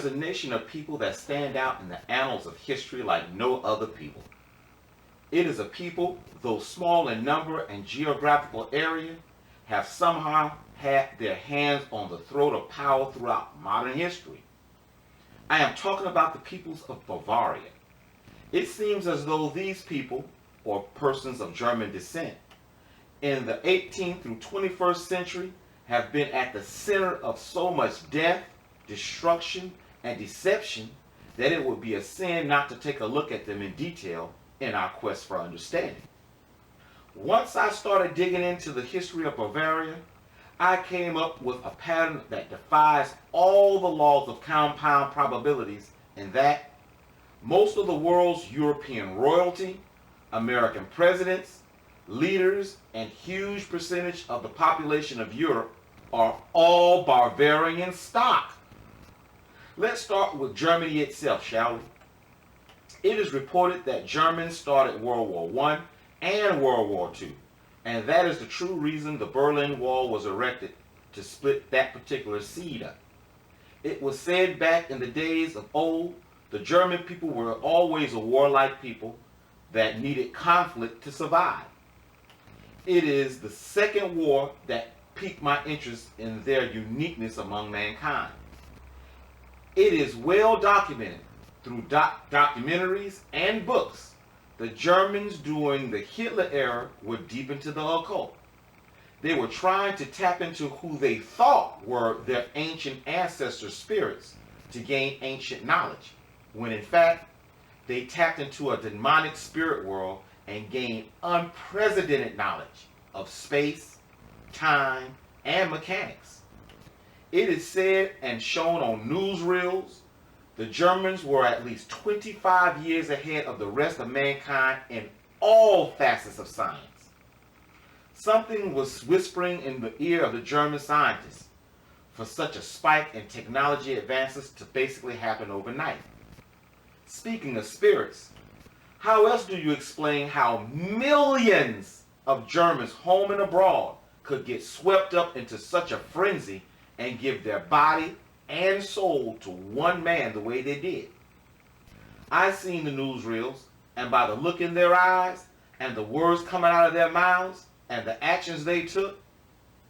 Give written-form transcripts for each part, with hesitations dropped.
is a nation of people that stand out in the annals of history like no other people. It is a people, though small in number and geographical area, have somehow had their hands on the throat of power throughout modern history. I am talking about the peoples of Bavaria. It seems as though these people, or persons of German descent, in the 18th through 21st century have been at the center of so much death, destruction, and deception that it would be a sin not to take a look at them in detail in our quest for understanding. Once I started digging into the history of Bavaria, I came up with a pattern that defies all the laws of compound probabilities, in that most of the world's European royalty, American presidents, leaders, and huge percentage of the population of Europe are all Bavarian stock. Let's start with Germany itself, shall we? It is reported that Germans started World War I and World War II, and that is the true reason the Berlin Wall was erected, to split that particular seed up. It was said back in the days of old, the German people were always a warlike people that needed conflict to survive. It is the second war that piqued my interest in their uniqueness among mankind. It is well documented through documentaries and books. The Germans during the Hitler era were deep into the occult. They were trying to tap into who they thought were their ancient ancestor spirits to gain ancient knowledge, when in fact they tapped into a demonic spirit world and gained unprecedented knowledge of space, time, and mechanics. It is said and shown on newsreels the Germans were at least 25 years ahead of the rest of mankind in all facets of science. Something was whispering in the ear of the German scientists for such a spike in technology advances to basically happen overnight. Speaking of spirits, how else do you explain how millions of Germans home and abroad could get swept up into such a frenzy and give their body and soul to one man the way they did? I've seen the newsreels, and by the look in their eyes and the words coming out of their mouths and the actions they took,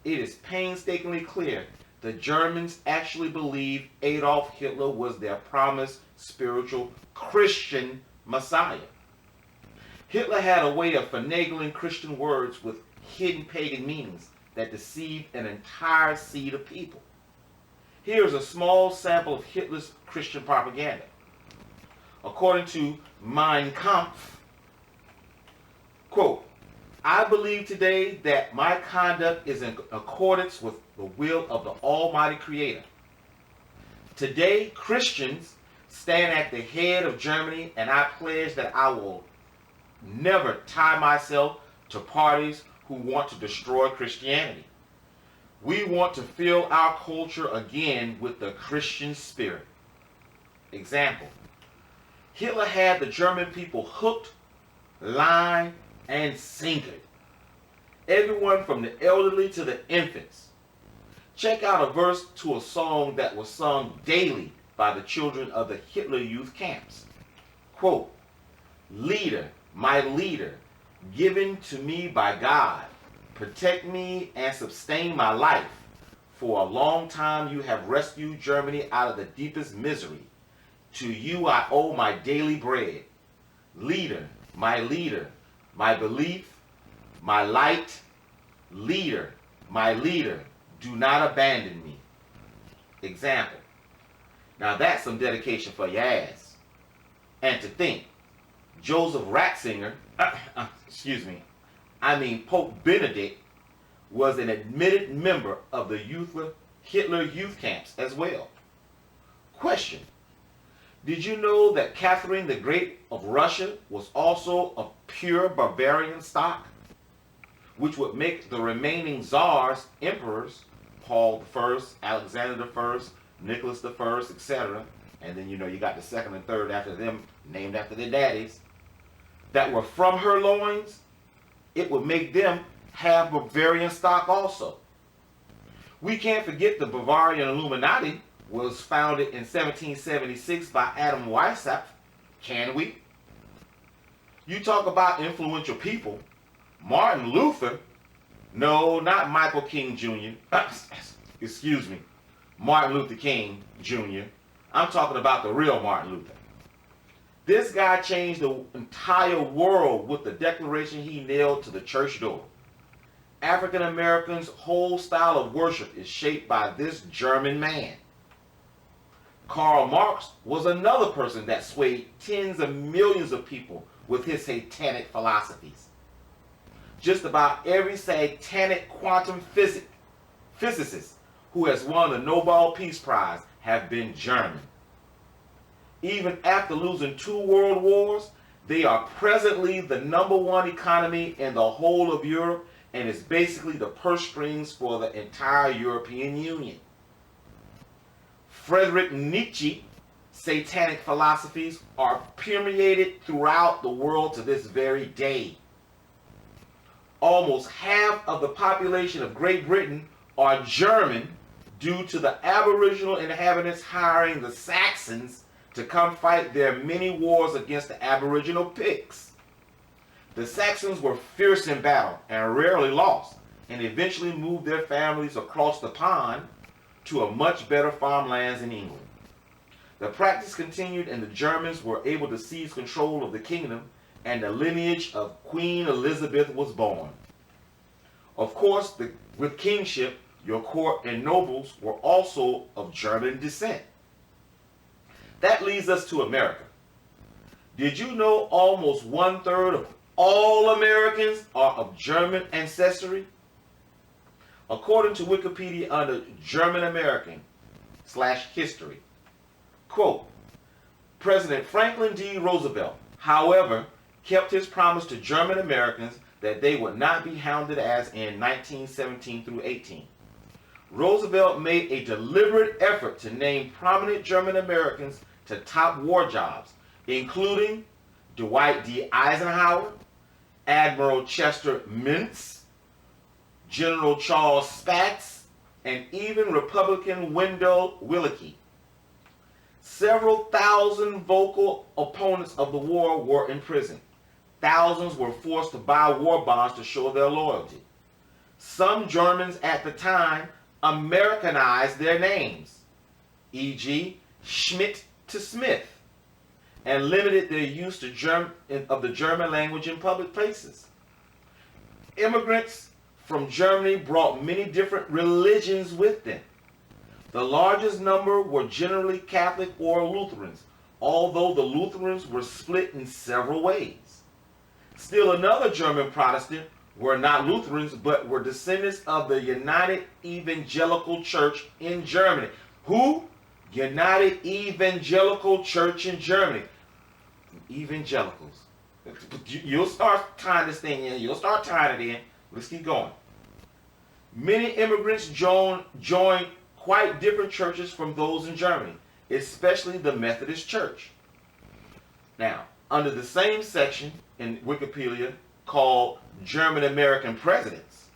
it is painstakingly clear the Germans actually believed Adolf Hitler was their promised spiritual Christian Messiah. Hitler had a way of finagling Christian words with hidden pagan meanings that deceived an entire seed of people. Here is a small sample of Hitler's Christian propaganda. According to Mein Kampf, quote, "I believe today that my conduct is in accordance with the will of the Almighty Creator. Today, Christians stand at the head of Germany, and I pledge that I will never tie myself to parties who want to destroy Christianity. We want to fill our culture again with the Christian spirit." Example: Hitler had the German people hooked, line, and sinkered. Everyone from the elderly to the infants. Check out a verse to a song that was sung daily by the children of the Hitler youth camps. Quote, "Leader, my leader, given to me by God, protect me and sustain my life. For a long time you have rescued Germany out of the deepest misery. To you I owe my daily bread. Leader, my belief, my light. Leader, my leader, do not abandon me." Example: now that's some dedication for your ass. And to think, Joseph Ratzinger, Pope Benedict, was an admitted member of the Hitler youth camps as well. Question: did you know that Catherine the Great of Russia was also of pure Bavarian stock, which would make the remaining czars emperors, Paul I, Alexander I, Nicholas I, etc., and then you got the second and third after them, named after their daddies, that were from her loins? It would make them have Bavarian stock also. We can't forget the Bavarian Illuminati, was founded in 1776 by Adam Weishaupt. Can we? You talk about influential people. Martin Luther. No, not Michael King Jr. Excuse me. Martin Luther King Jr. I'm talking about the real Martin Luther. This guy changed the entire world with the declaration he nailed to the church door. African Americans' whole style of worship is shaped by this German man. Karl Marx was another person that swayed tens of millions of people with his satanic philosophies. Just about every satanic quantum physicist who has won the Nobel Peace Prize have been German. Even after losing 2 world wars, they are presently the #1 economy in the whole of Europe and is basically the purse strings for the entire European Union. Friedrich Nietzsche's satanic philosophies are permeated throughout the world to this very day. Almost half of the population of Great Britain are German due to the Aboriginal inhabitants hiring the Saxons to come fight their many wars against the Aboriginal Picts. The Saxons were fierce in battle and rarely lost, and eventually moved their families across the pond to a much better farmlands in England. The practice continued, and the Germans were able to seize control of the kingdom, and the lineage of Queen Elizabeth was born. Of course, with kingship, your court and nobles were also of German descent. That leads us to America. Did you know almost 1/3 of all Americans are of German ancestry? According to Wikipedia under German American /history, quote, President Franklin D. Roosevelt, however, kept his promise to German Americans that they would not be hounded as in 1917 through 18. Roosevelt made a deliberate effort to name prominent German Americans to top war jobs, including Dwight D. Eisenhower, Admiral Chester Mintz, General Charles Spaatz, and even Republican Wendell Willkie. Several thousand vocal opponents of the war were in prison. Thousands were forced to buy war bonds to show their loyalty. Some Germans at the time Americanized their names, e.g. Schmidt to Smith, and limited their use of the German language in public places. Immigrants from Germany brought many different religions with them. The largest number were generally Catholic or Lutherans, although the Lutherans were split in several ways. Still another German Protestant were not Lutherans, but were descendants of the United Evangelical Church in Germany. Who? United Evangelical Church in Germany. Evangelicals. You'll start tying this thing in. You'll start tying it in. Let's keep going. Many immigrants joined quite different churches from those in Germany, especially the Methodist Church. Now, under the same section in Wikipedia called German American Presidents,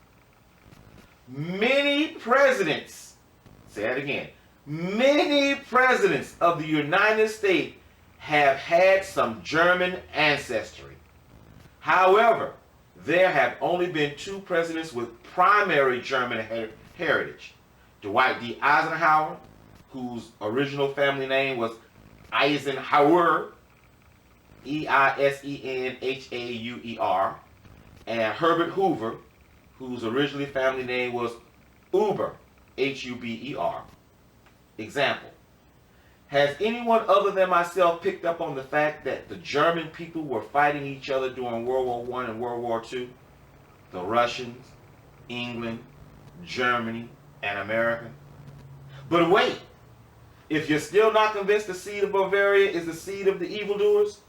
many presidents, say that again, many presidents of the United States have had some German ancestry. However, there have only been 2 presidents with primary German heritage. Dwight D. Eisenhower, whose original family name was Eisenhower, Eisenhauer, and Herbert Hoover, whose original family name was Huber, Huber. Example: has anyone other than myself picked up on the fact that the German people were fighting each other during World War I and World War II? The Russians, England, Germany, and America. But wait, if you're still not convinced the seed of Bavaria is the seed of the evildoers,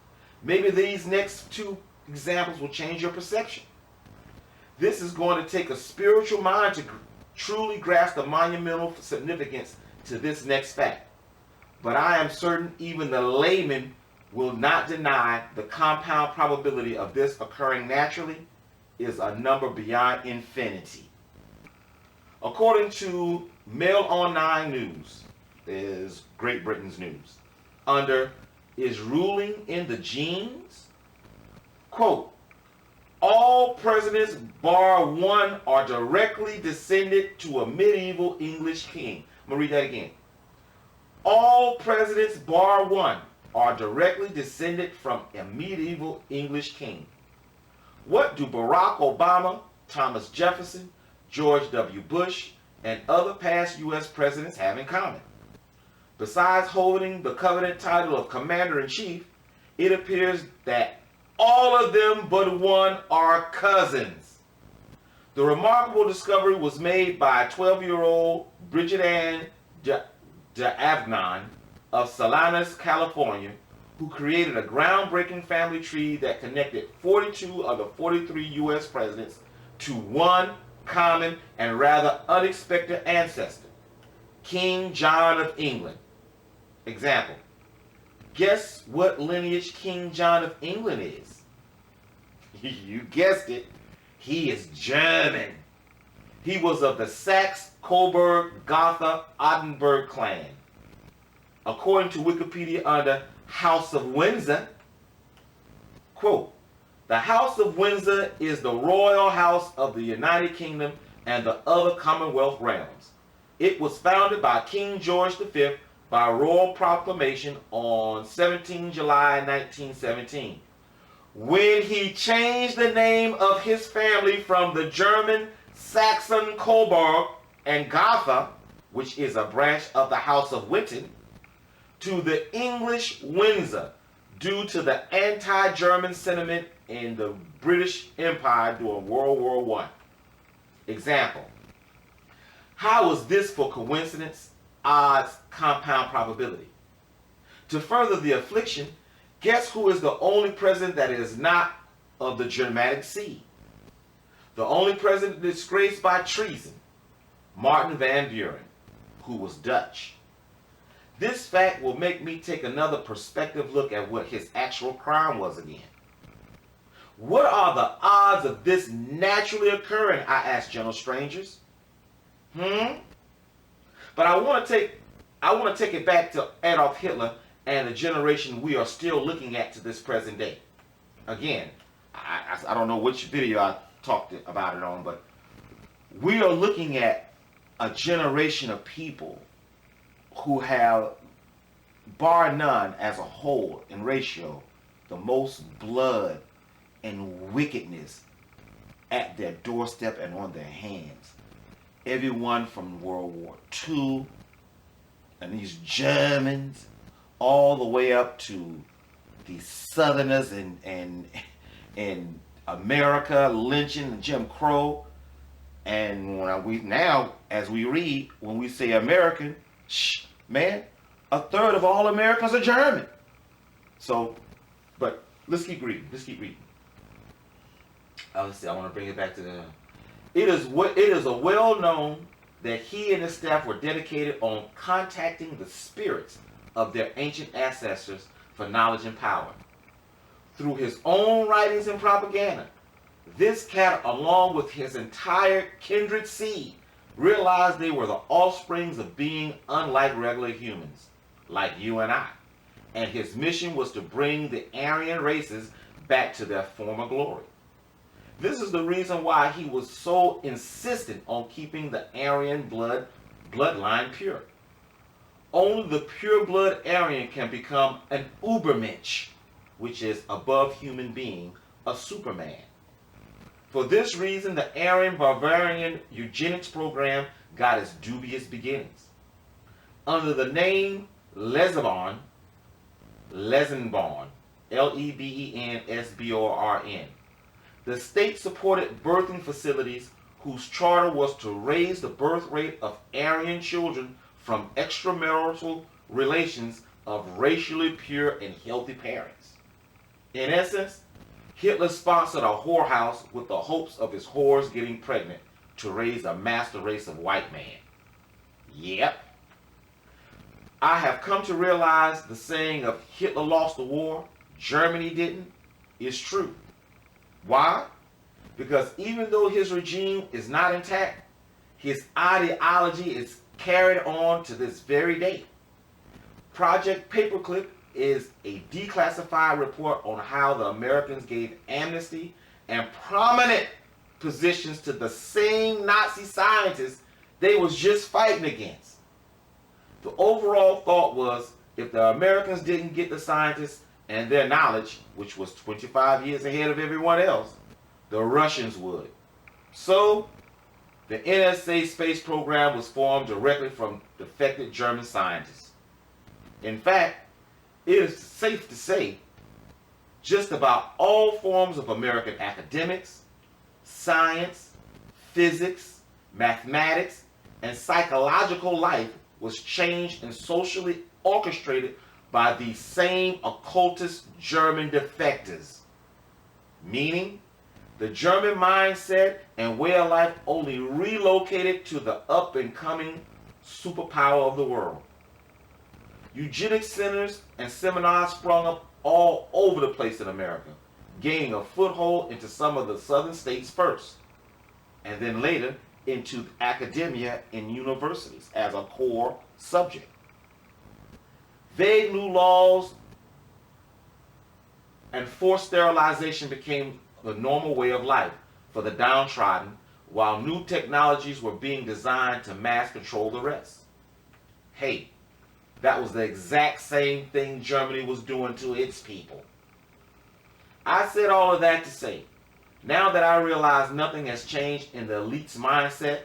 maybe these next 2 examples will change your perception. This is going to take a spiritual mind to truly grasp the monumental significance to this next fact. But I am certain even the layman will not deny the compound probability of this occurring naturally is a number beyond infinity. According to Mail Online News, is Great Britain's news. Under is ruling in the genes? Quote, all presidents bar one are directly descended to a medieval English king. I'm going to read that again. All presidents bar one are directly descended from a medieval English king. What do Barack Obama, Thomas Jefferson, George W. Bush, and other past U.S. presidents have in common? Besides holding the coveted title of Commander-in-Chief, it appears that all of them but one are cousins. The remarkable discovery was made by 12-year-old Bridget Ann D'Avignon of Salinas, California, who created a groundbreaking family tree that connected 42 of the 43 U.S. presidents to one common and rather unexpected ancestor, King John of England. Example, guess what lineage King John of England is? You guessed it, he is German. He was of the Saxe-Coburg-Gotha-Oldenburg clan. According to Wikipedia under House of Windsor, quote, the House of Windsor is the royal house of the United Kingdom and the other Commonwealth realms. It was founded by King George V by royal proclamation on 17 July 1917, when he changed the name of his family from the German Saxon Coburg and Gotha, which is a branch of the House of Witten, to the English Windsor, due to the anti-German sentiment in the British Empire during World War I. Example, how was this for coincidence, odds, compound probability? To further the affliction, guess who is the only president that is not of the Germanic seed? The only president disgraced by treason, Martin van Buren, who was Dutch. This fact will make me take another perspective look at what his actual crime was again. What are the odds of this naturally occurring, I ask gentle strangers? But I want to take it back to Adolf Hitler and the generation we are still looking at to this present day. Again, I don't know which video I talked about it on, but we are looking at a generation of people who have, bar none as a whole in ratio, the most blood and wickedness at their doorstep and on their hands. Everyone from World War II and these Germans all the way up to the Southerners in America, lynching and Jim Crow. And as we read, when we say American, man, a third of all Americans are German. So, but let's keep reading. Let's see, I want to bring it back to the... It is a well-known that he and his staff were dedicated on contacting the spirits of their ancient ancestors for knowledge and power. Through his own writings and propaganda, this cat, along with his entire kindred seed, realized they were the offsprings of being unlike regular humans, like you and I. And his mission was to bring the Aryan races back to their former glory. This is the reason why he was so insistent on keeping the Aryan bloodline pure. Only the pure blood Aryan can become an Ubermensch, which is above human being, a Superman. For this reason, the Aryan Bavarian eugenics program got its dubious beginnings. Under the name Lesenborn, Lebensborn, the state supported birthing facilities whose charter was to raise the birth rate of Aryan children from extramarital relations of racially pure and healthy parents. In essence, Hitler sponsored a whorehouse with the hopes of his whores getting pregnant to raise a master race of white man. Yep. I have come to realize the saying of Hitler lost the war, Germany didn't, is true. Why? Because even though his regime is not intact, his ideology is carried on to this very day. Project Paperclip is a declassified report on how the Americans gave amnesty and prominent positions to the same Nazi scientists they was just fighting against. The overall thought was, if the Americans didn't get the scientists and their knowledge, which was 25 years ahead of everyone else, the Russians would. So, the NSA space program was formed directly from defected German scientists. In fact, it is safe to say just about all forms of American academics, science, physics, mathematics, and psychological life was changed and socially orchestrated by these same occultist German defectors. Meaning, the German mindset and way of life only relocated to the up-and-coming superpower of the world. Eugenics centers and seminars sprung up all over the place in America, gaining a foothold into some of the southern states first, and then later into academia and universities as a core subject. Vague new laws and forced sterilization became the normal way of life for the downtrodden, while new technologies were being designed to mass control the rest. Hey, that was the exact same thing Germany was doing to its people. I said all of that to say, now that I realize nothing has changed in the elite's mindset,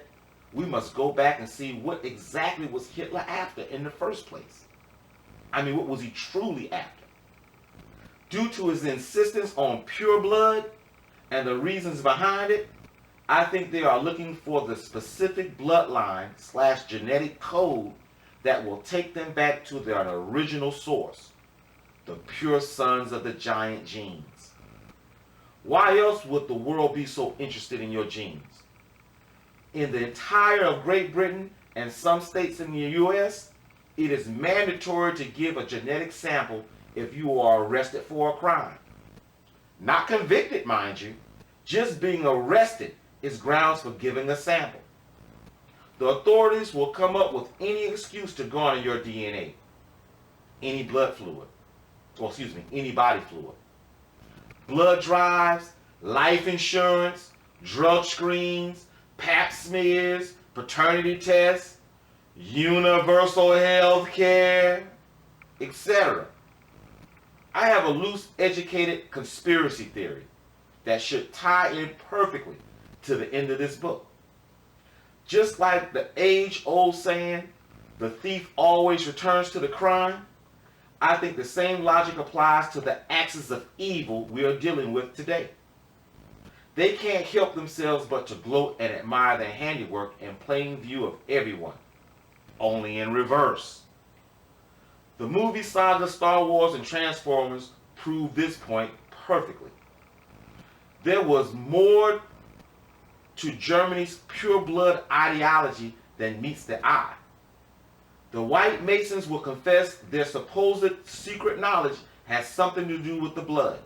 we must go back and see what exactly was Hitler after in the first place. I mean, what was he truly after? Due to his insistence on pure blood and the reasons behind it, I think they are looking for the specific bloodline / genetic code that will take them back to their original source, the pure sons of the giant genes. Why else would the world be so interested in your genes? In the entire of Great Britain and some states in the U.S., it is mandatory to give a genetic sample if you are arrested for a crime. Not convicted, mind you. Just being arrested is grounds for giving a sample. The authorities will come up with any excuse to garner your DNA, any blood fluid, any body fluid. Blood drives, life insurance, drug screens, pap smears, paternity tests, universal health care, etc. I have a loose, educated conspiracy theory that should tie in perfectly to the end of this book. Just like the age-old saying, the thief always returns to the crime, I think the same logic applies to the axis of evil we are dealing with today. They can't help themselves but to gloat and admire their handiwork in plain view of everyone, only in reverse. The movie saga Star Wars and Transformers prove this point perfectly. There was more to Germany's pure blood ideology than meets the eye. The white Masons will confess their supposed secret knowledge has something to do with the blood.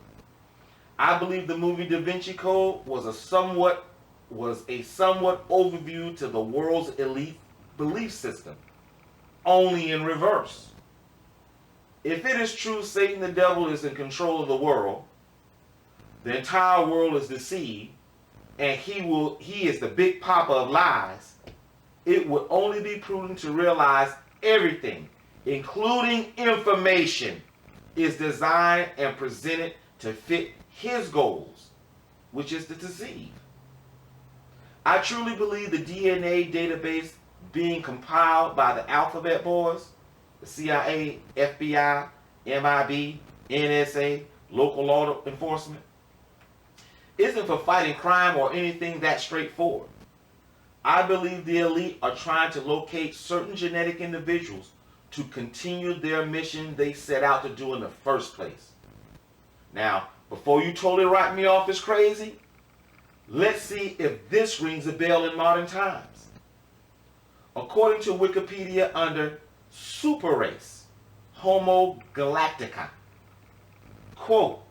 I believe the movie Da Vinci Code was a somewhat overview to the world's elite belief system, only in reverse. If it is true Satan the devil is in control of the world, the entire world is deceived, and he is the big papa of lies, it would only be prudent to realize everything, including information, is designed and presented to fit his goals, which is to deceive. I truly believe the DNA database being compiled by the Alphabet Boys, the CIA, FBI, MIB, NSA, local law enforcement, isn't for fighting crime or anything that straightforward. I believe the elite are trying to locate certain genetic individuals to continue their mission they set out to do in the first place. Now, before you totally write me off as crazy, let's see if this rings a bell in modern times. According to Wikipedia, under super race, Homo Galactica, quote,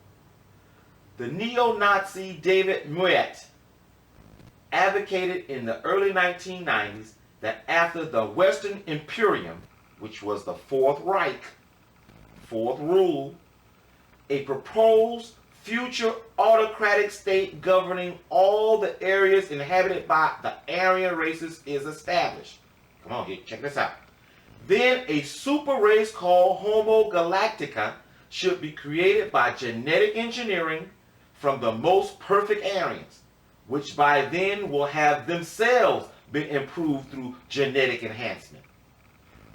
the neo-Nazi David Muet advocated in the early 1990s that after the Western Imperium, which was the Fourth Reich, fourth rule, a proposed future autocratic state governing all the areas inhabited by the Aryan races is established. Come on, here, check this out. Then a super race called Homo Galactica should be created by genetic engineering from the most perfect Aryans, which by then will have themselves been improved through genetic enhancement.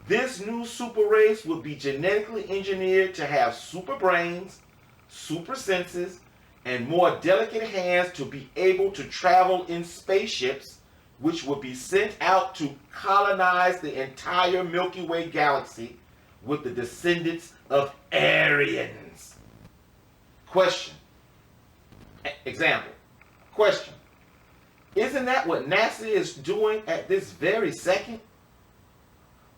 This new super race would be genetically engineered to have super brains, super senses, and more delicate hands to be able to travel in spaceships, which would be sent out to colonize the entire Milky Way galaxy with the descendants of Aryans. Question. Example. Question. Isn't that what NASA is doing at this very second?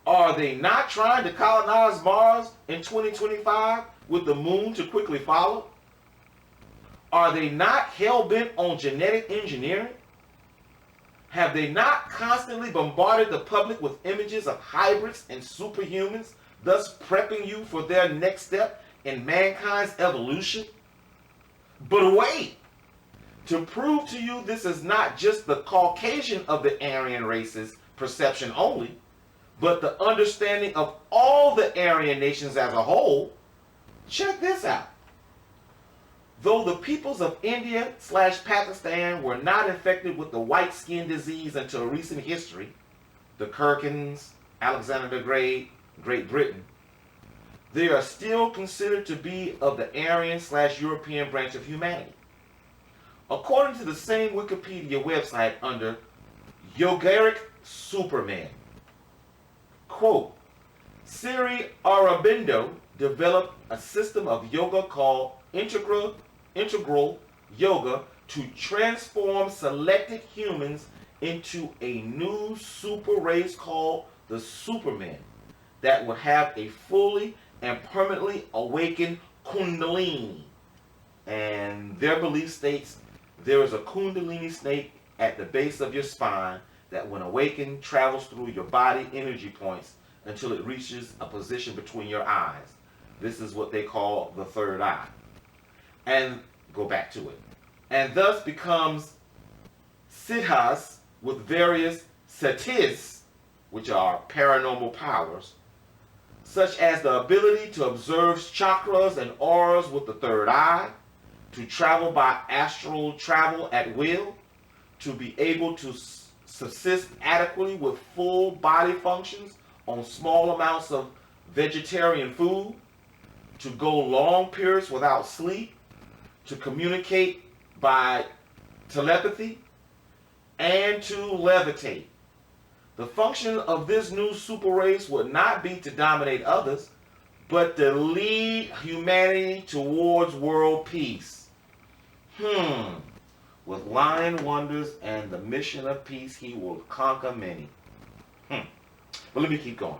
Are they not trying to colonize Mars in 2025 with the moon to quickly follow? Are they not hell-bent on genetic engineering? Have they not constantly bombarded the public with images of hybrids and superhumans, thus prepping you for their next step in mankind's evolution? But wait! To prove to you this is not just the Caucasian of the Aryan race's perception only, but the understanding of all the Aryan nations as a whole, check this out. Though the peoples of India/Pakistan were not infected with the white skin disease until recent history, the Kirkins, Alexander the Great, Great Britain, they are still considered to be of the Aryan/European branch of humanity. According to the same Wikipedia website under Yogaric Superman, quote, Sri Aurobindo developed a system of yoga called integral yoga to transform selected humans into a new super race called the Superman that would have a fully and permanently awakened Kundalini. And their belief states there is a Kundalini snake at the base of your spine that when awakened travels through your body energy points until it reaches a position between your eyes. This is what they call the third eye. And go back to it. And thus becomes siddhas with various satis, which are paranormal powers, such as the ability to observe chakras and auras with the third eye, to travel by astral travel at will, to be able to subsist adequately with full body functions on small amounts of vegetarian food, to go long periods without sleep, to communicate by telepathy, and to levitate. The function of this new super race would not be to dominate others, but to lead humanity towards world peace. With lying wonders and the mission of peace, he will conquer many. But let me keep going.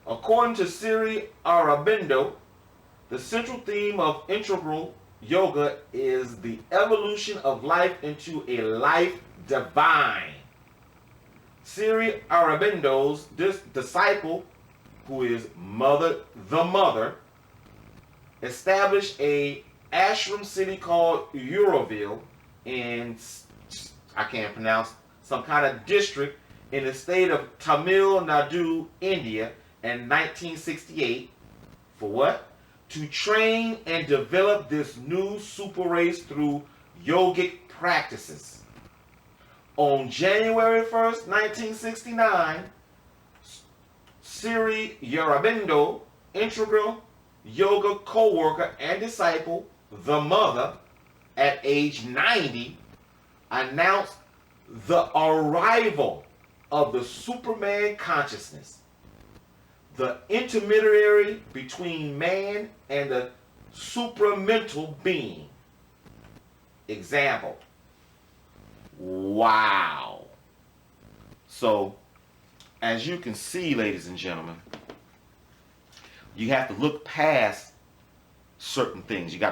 According to Sri Aurobindo, the central theme of integral yoga is the evolution of life into a life divine. Sri Aurobindo's disciple, who is the mother, established a ashram city called Euroville in, I can't pronounce, some kind of district in the state of Tamil Nadu, India in 1968. For what? To train and develop this new super race through yogic practices. On January 1st, 1969, Sri Aurobindo, integral yoga co-worker and disciple, the mother, at age 90, announced the arrival of the Superman consciousness, the intermediary between man and the supramental being. Example. Wow. So, as you can see, ladies and gentlemen, you have to look past certain things. You got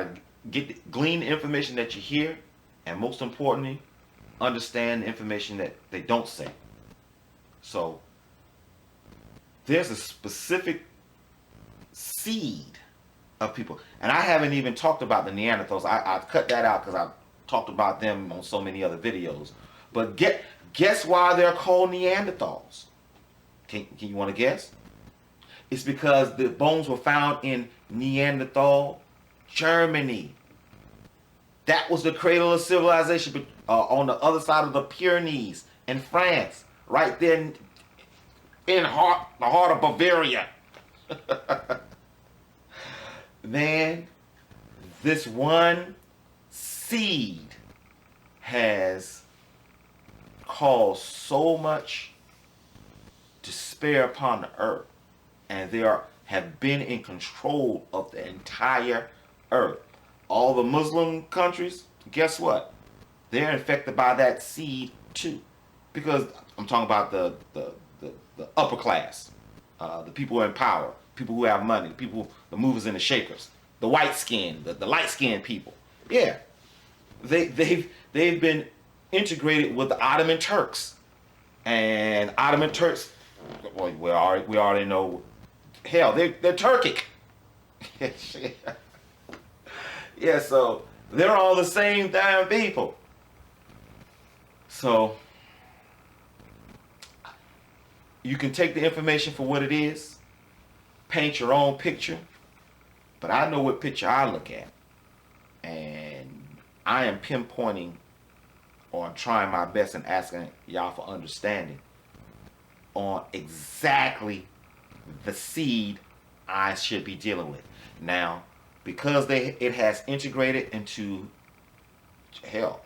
to glean the information that you hear, and most importantly, understand the information that they don't say. So, there's a specific seed of people. And I haven't even talked about the Neanderthals. I've cut that out because I've talked about them on so many other videos. But guess why they're called Neanderthals? Can you want to guess? It's because the bones were found in Neanderthal, Germany. That was the cradle of civilization on the other side of the Pyrenees in France, right there in the heart of Bavaria. Man, this one seed has caused so much despair upon the earth, and they have been in control of the entire earth. All the Muslim countries, guess what? They're infected by that seed too, because I'm talking about the upper class, the people in power, people who have money, the movers and the shakers, the white skin, the light skinned people. Yeah, they've been integrated with the Ottoman Turks, and Ottoman Turks. Well, we already know. Hell, they're Turkic. Yeah, so they're all the same damn people. So you can take the information for what it is, paint your own picture, but I know what picture I look at, and I am pinpointing or trying my best and asking y'all for understanding on exactly the seed I should be dealing with. Now, because it has integrated into, hell,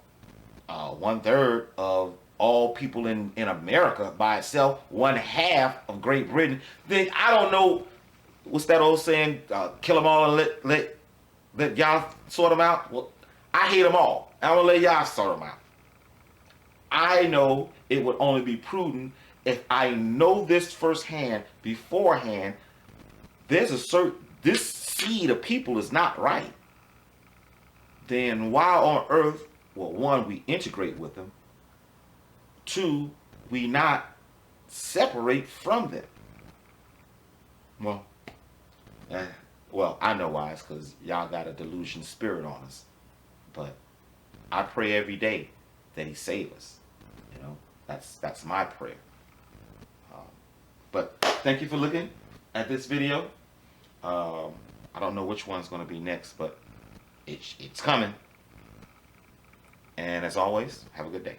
1/3 of all people in America by itself, 1/2 of Great Britain, then I don't know, what's that old saying, kill them all and let y'all sort them out? Well, I hate them all. I'm going to let y'all sort them out. I know it would only be prudent if I know this firsthand, beforehand, this seed of people is not right. Then why on earth, well, one, we integrate with them. Two, we not separate from them. Well, I know why. It's because y'all got a delusion spirit on us. But I pray every day that he save us. You know, that's my prayer. But thank you for looking at this video. I don't know which one's going to be next, but it's coming. And as always, have a good day.